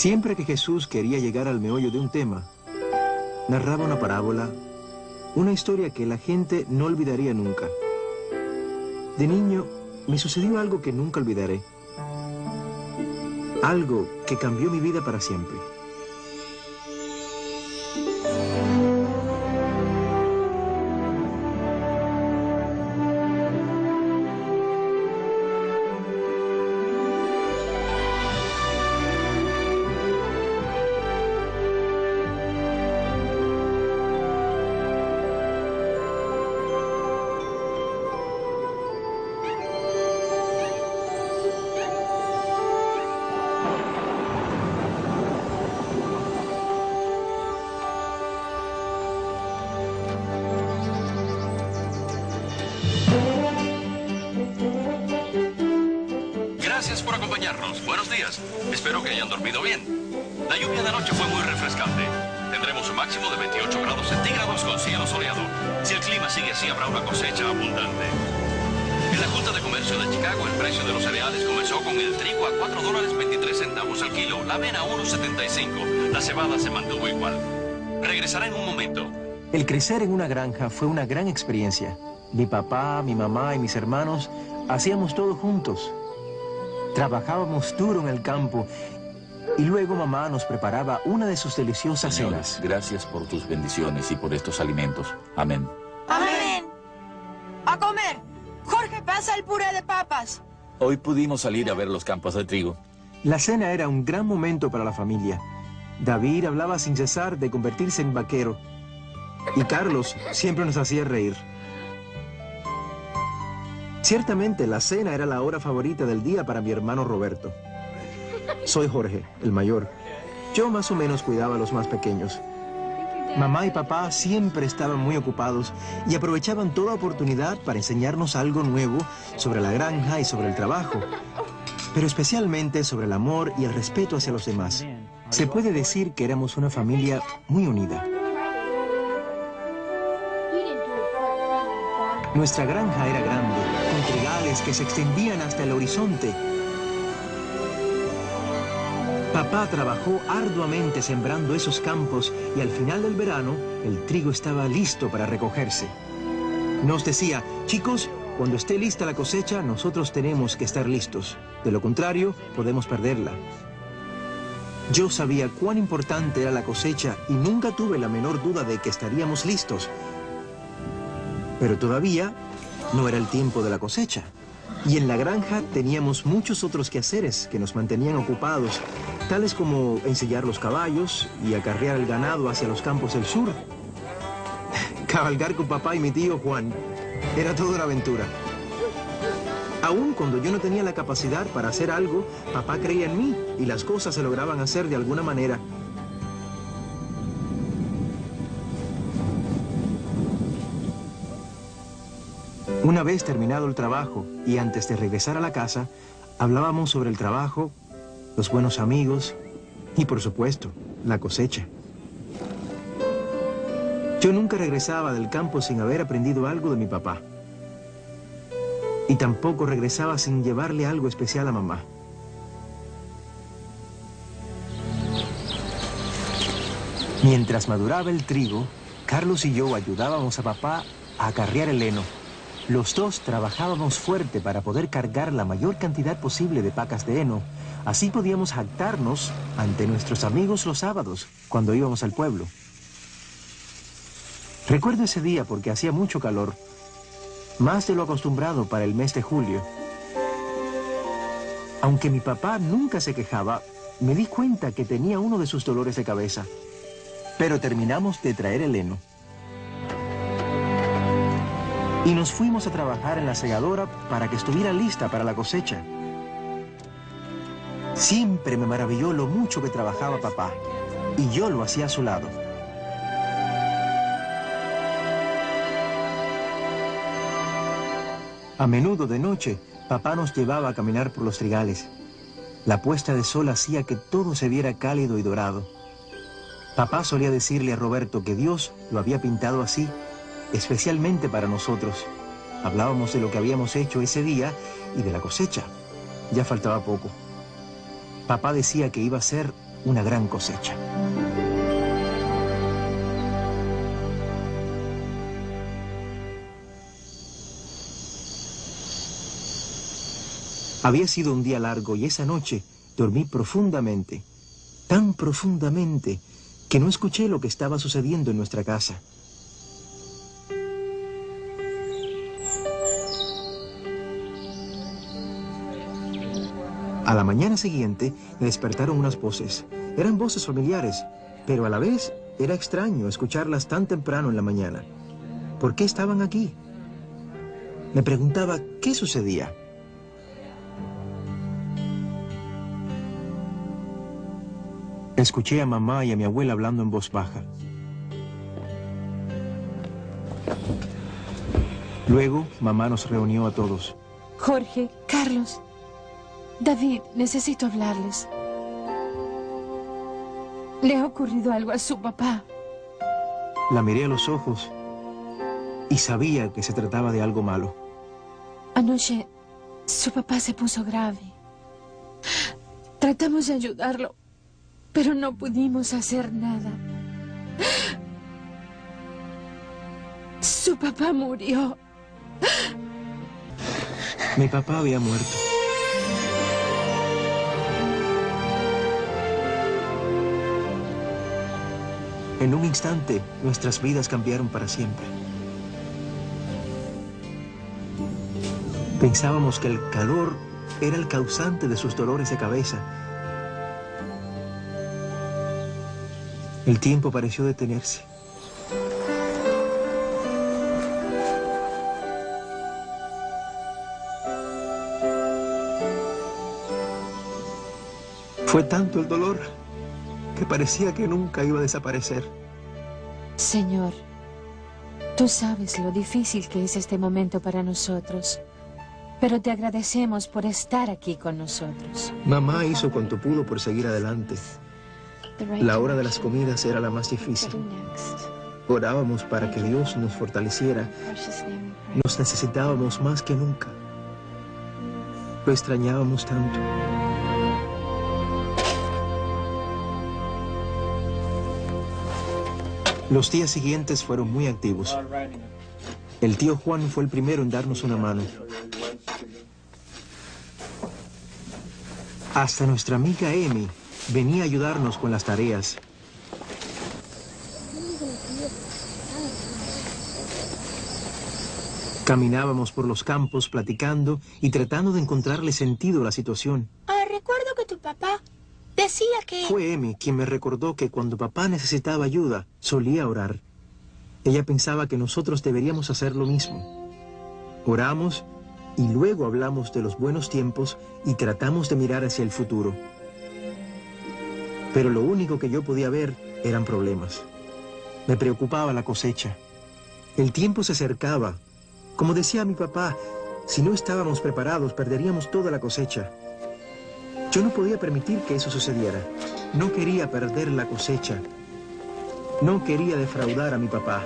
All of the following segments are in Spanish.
Siempre que Jesús quería llegar al meollo de un tema, narraba una parábola, una historia que la gente no olvidaría nunca. De niño, me sucedió algo que nunca olvidaré. Algo que cambió mi vida para siempre. Gracias por acompañarnos. Buenos días. Espero que hayan dormido bien. La lluvia de anoche fue muy refrescante. Tendremos un máximo de 28 grados centígrados con cielo soleado. Si el clima sigue así, habrá una cosecha abundante. En la Junta de Comercio de Chicago, el precio de los cereales comenzó con el trigo a $4.23 al kilo, la avena a $1.75. La cebada se mantuvo igual. Regresará en un momento. El crecer en una granja fue una gran experiencia. Mi papá, mi mamá y mis hermanos hacíamos todo juntos. Trabajábamos duro en el campo y luego mamá nos preparaba una de sus deliciosas cenas. Gracias por tus bendiciones y por estos alimentos. Amén. ¡Amén! ¡A comer! Jorge, pasa el puré de papas. Hoy pudimos salir a ver los campos de trigo. La cena era un gran momento para la familia. David hablaba sin cesar de convertirse en vaquero y Carlos siempre nos hacía reír. Ciertamente, la cena era la hora favorita del día para mi hermano Roberto. Soy Jorge, el mayor. Yo más o menos cuidaba a los más pequeños. Mamá y papá siempre estaban muy ocupados y aprovechaban toda oportunidad para enseñarnos algo nuevo sobre la granja y sobre el trabajo, pero especialmente sobre el amor y el respeto hacia los demás. Se puede decir que éramos una familia muy unida. Nuestra granja era grande, con trigales que se extendían hasta el horizonte. Papá trabajó arduamente sembrando esos campos y al final del verano, el trigo estaba listo para recogerse. Nos decía, chicos, cuando esté lista la cosecha, nosotros tenemos que estar listos. De lo contrario, podemos perderla. Yo sabía cuán importante era la cosecha y nunca tuve la menor duda de que estaríamos listos. Pero todavía no era el tiempo de la cosecha. Y en la granja teníamos muchos otros quehaceres que nos mantenían ocupados, tales como ensillar los caballos y acarrear el ganado hacia los campos del sur. Cabalgar con papá y mi tío Juan era toda una aventura. Aún cuando yo no tenía la capacidad para hacer algo, papá creía en mí y las cosas se lograban hacer de alguna manera. Una vez terminado el trabajo y antes de regresar a la casa, hablábamos sobre el trabajo, los buenos amigos y, por supuesto, la cosecha. Yo nunca regresaba del campo sin haber aprendido algo de mi papá. Y tampoco regresaba sin llevarle algo especial a mamá. Mientras maduraba el trigo, Carlos y yo ayudábamos a papá a acarrear el heno. Los dos trabajábamos fuerte para poder cargar la mayor cantidad posible de pacas de heno. Así podíamos jactarnos ante nuestros amigos los sábados, cuando íbamos al pueblo. Recuerdo ese día porque hacía mucho calor, más de lo acostumbrado para el mes de julio. Aunque mi papá nunca se quejaba, me di cuenta que tenía uno de sus dolores de cabeza. Pero terminamos de traer el heno. Y nos fuimos a trabajar en la segadora para que estuviera lista para la cosecha. Siempre me maravilló lo mucho que trabajaba papá, y yo lo hacía a su lado. A menudo de noche, papá nos llevaba a caminar por los trigales. La puesta de sol hacía que todo se viera cálido y dorado. Papá solía decirle a Roberto que Dios lo había pintado así, especialmente para nosotros. Hablábamos de lo que habíamos hecho ese día y de la cosecha. Ya faltaba poco. Papá decía que iba a ser una gran cosecha. Había sido un día largo y esa noche dormí profundamente, tan profundamente que no escuché lo que estaba sucediendo en nuestra casa. A la mañana siguiente me despertaron unas voces. Eran voces familiares, pero a la vez era extraño escucharlas tan temprano en la mañana. ¿Por qué estaban aquí? Me preguntaba qué sucedía. Escuché a mamá y a mi abuela hablando en voz baja. Luego, mamá nos reunió a todos. Jorge, Carlos, David, necesito hablarles. Le ha ocurrido algo a su papá. La miré a los ojos y sabía que se trataba de algo malo. Anoche, su papá se puso grave. Tratamos de ayudarlo, pero no pudimos hacer nada. Su papá murió. Mi papá había muerto. En un instante, nuestras vidas cambiaron para siempre. Pensábamos que el calor era el causante de sus dolores de cabeza. El tiempo pareció detenerse. Fue tanto el dolor que parecía que nunca iba a desaparecer. Señor, tú sabes lo difícil que es este momento para nosotros, pero te agradecemos por estar aquí con nosotros. Mamá hizo cuanto pudo por seguir adelante. La hora de las comidas era la más difícil. Orábamos para que Dios nos fortaleciera. Nos necesitábamos más que nunca. Lo extrañábamos tanto. Los días siguientes fueron muy activos. El tío Juan fue el primero en darnos una mano. Hasta nuestra amiga Amy venía a ayudarnos con las tareas. Caminábamos por los campos platicando y tratando de encontrarle sentido a la situación. Recuerdo que tu papá decía que... Fue Amy quien me recordó que cuando papá necesitaba ayuda, solía orar. Ella pensaba que nosotros deberíamos hacer lo mismo. Oramos y luego hablamos de los buenos tiempos y tratamos de mirar hacia el futuro. Pero lo único que yo podía ver eran problemas. Me preocupaba la cosecha. El tiempo se acercaba. Como decía mi papá, si no estábamos preparados, perderíamos toda la cosecha. Yo no podía permitir que eso sucediera. No quería perder la cosecha. No quería defraudar a mi papá.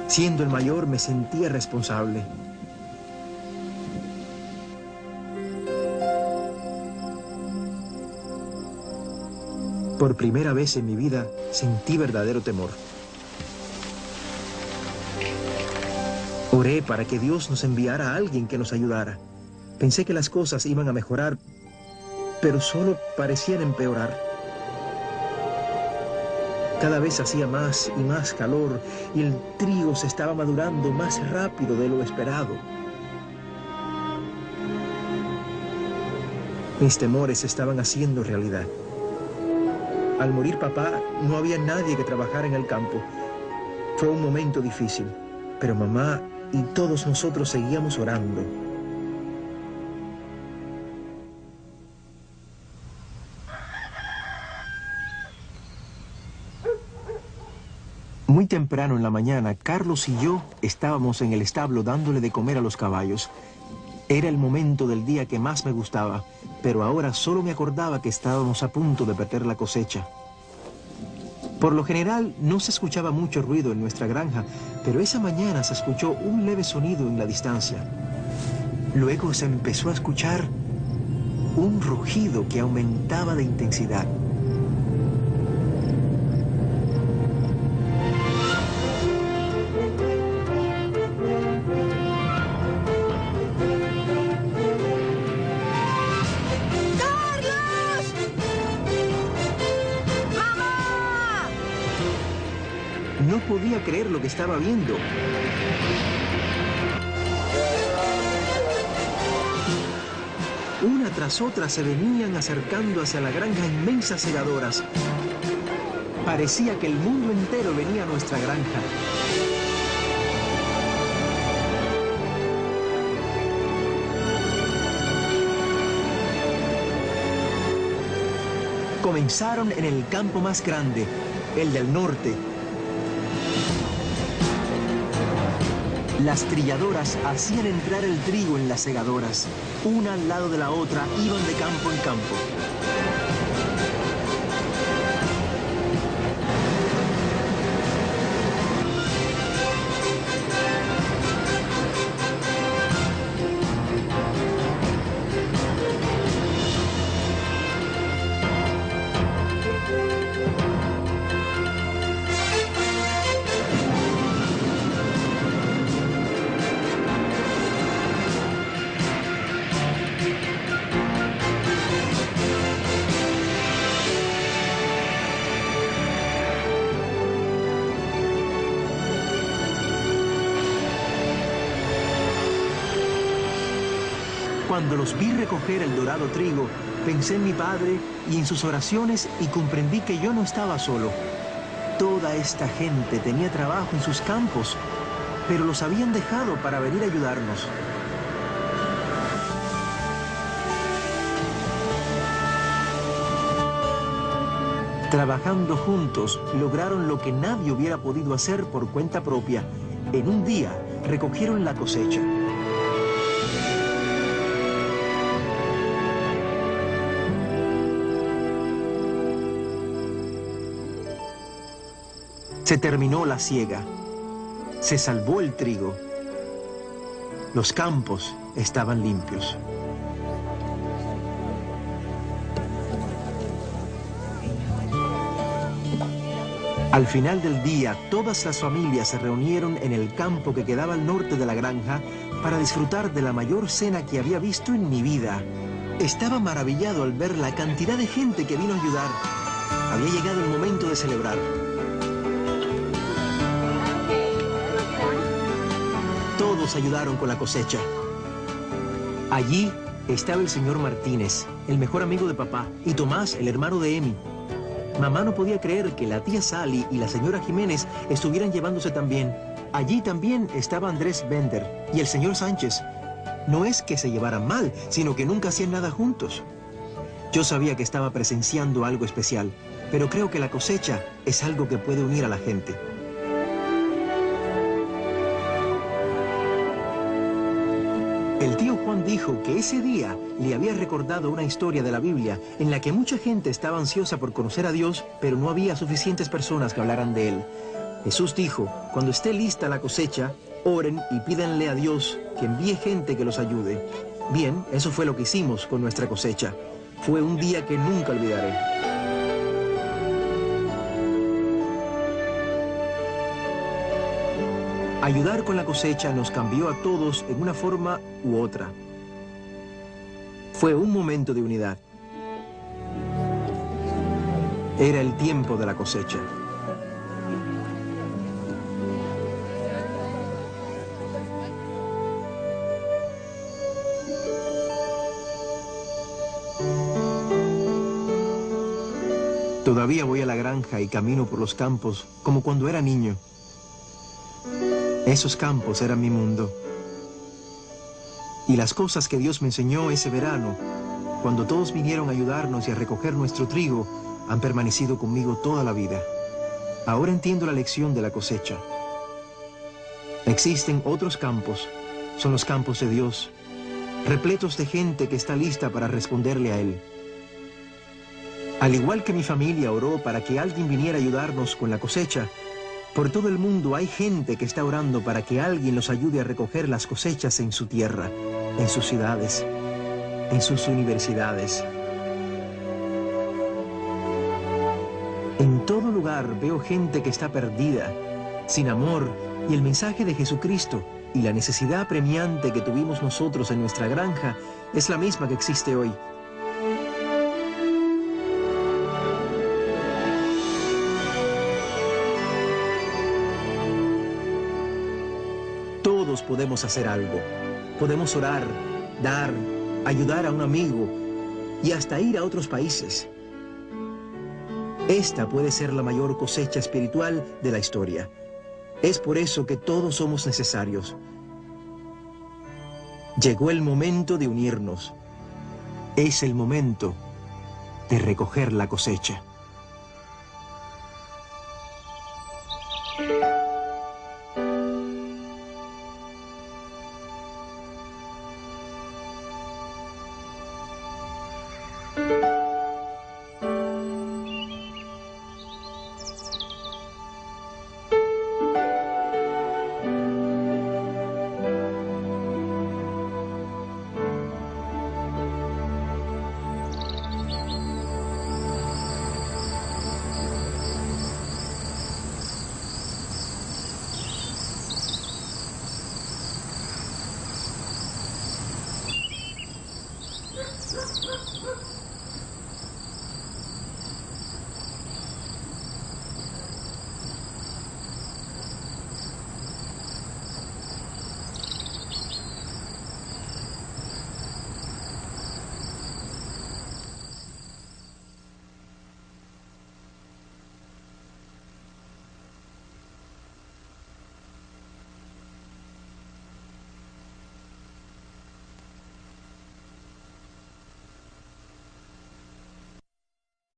Siendo el mayor, me sentía responsable. Por primera vez en mi vida, sentí verdadero temor. Oré para que Dios nos enviara a alguien que nos ayudara. Pensé que las cosas iban a mejorar, pero solo parecían empeorar. Cada vez hacía más y más calor y el trigo se estaba madurando más rápido de lo esperado. Mis temores se estaban haciendo realidad. Al morir papá, no había nadie que trabajara en el campo. Fue un momento difícil, pero mamá y todos nosotros seguíamos orando. Muy temprano en la mañana, Carlos y yo estábamos en el establo dándole de comer a los caballos. Era el momento del día que más me gustaba, pero ahora solo me acordaba que estábamos a punto de perder la cosecha. Por lo general, no se escuchaba mucho ruido en nuestra granja, pero esa mañana se escuchó un leve sonido en la distancia. Luego se empezó a escuchar un rugido que aumentaba de intensidad. No podía creer lo que estaba viendo. Una tras otra se venían acercando hacia la granja inmensas segadoras. Parecía que el mundo entero venía a nuestra granja. Comenzaron en el campo más grande, el del norte. Las trilladoras hacían entrar el trigo en las segadoras. Una al lado de la otra iban de campo en campo. Cuando los vi recoger el dorado trigo, pensé en mi padre y en sus oraciones y comprendí que yo no estaba solo. Toda esta gente tenía trabajo en sus campos, pero los habían dejado para venir a ayudarnos. Trabajando juntos, lograron lo que nadie hubiera podido hacer por cuenta propia. En un día, recogieron la cosecha. Se terminó la siega. Se salvó el trigo. Los campos estaban limpios. Al final del día, todas las familias se reunieron en el campo que quedaba al norte de la granja para disfrutar de la mayor cena que había visto en mi vida. Estaba maravillado al ver la cantidad de gente que vino a ayudar. Había llegado el momento de celebrar. Todos ayudaron con la cosecha. Allí estaba el señor Martínez, el mejor amigo de papá, y Tomás, el hermano de Emi. Mamá no podía creer que la tía Sally y la señora Jiménez estuvieran llevándose tan bien. Allí también estaba Andrés Bender y el señor Sánchez. No es que se llevaran mal, sino que nunca hacían nada juntos. Yo sabía que estaba presenciando algo especial, pero creo que la cosecha es algo que puede unir a la gente. El tío Juan dijo que ese día le había recordado una historia de la Biblia en la que mucha gente estaba ansiosa por conocer a Dios, pero no había suficientes personas que hablaran de Él. Jesús dijo, cuando esté lista la cosecha, oren y pídanle a Dios que envíe gente que los ayude. Bien, eso fue lo que hicimos con nuestra cosecha. Fue un día que nunca olvidaré. Ayudar con la cosecha nos cambió a todos en una forma u otra. Fue un momento de unidad. Era el tiempo de la cosecha. Todavía voy a la granja y camino por los campos como cuando era niño. Esos campos eran mi mundo. Y las cosas que Dios me enseñó ese verano, cuando todos vinieron a ayudarnos y a recoger nuestro trigo, han permanecido conmigo toda la vida. Ahora entiendo la lección de la cosecha. Existen otros campos, son los campos de Dios, repletos de gente que está lista para responderle a Él. Al igual que mi familia oró para que alguien viniera a ayudarnos con la cosecha, por todo el mundo hay gente que está orando para que alguien los ayude a recoger las cosechas en su tierra, en sus ciudades. en sus universidades. En todo lugar veo gente que está perdida, sin amor, y el mensaje de Jesucristo y la necesidad apremiante que tuvimos nosotros en nuestra granja es la misma que existe hoy. Todos podemos hacer algo. Podemos orar, dar, ayudar a un amigo y hasta ir a otros países. Esta puede ser la mayor cosecha espiritual de la historia. Es por eso que todos somos necesarios. Llegó el momento de unirnos. Es el momento de recoger la cosecha.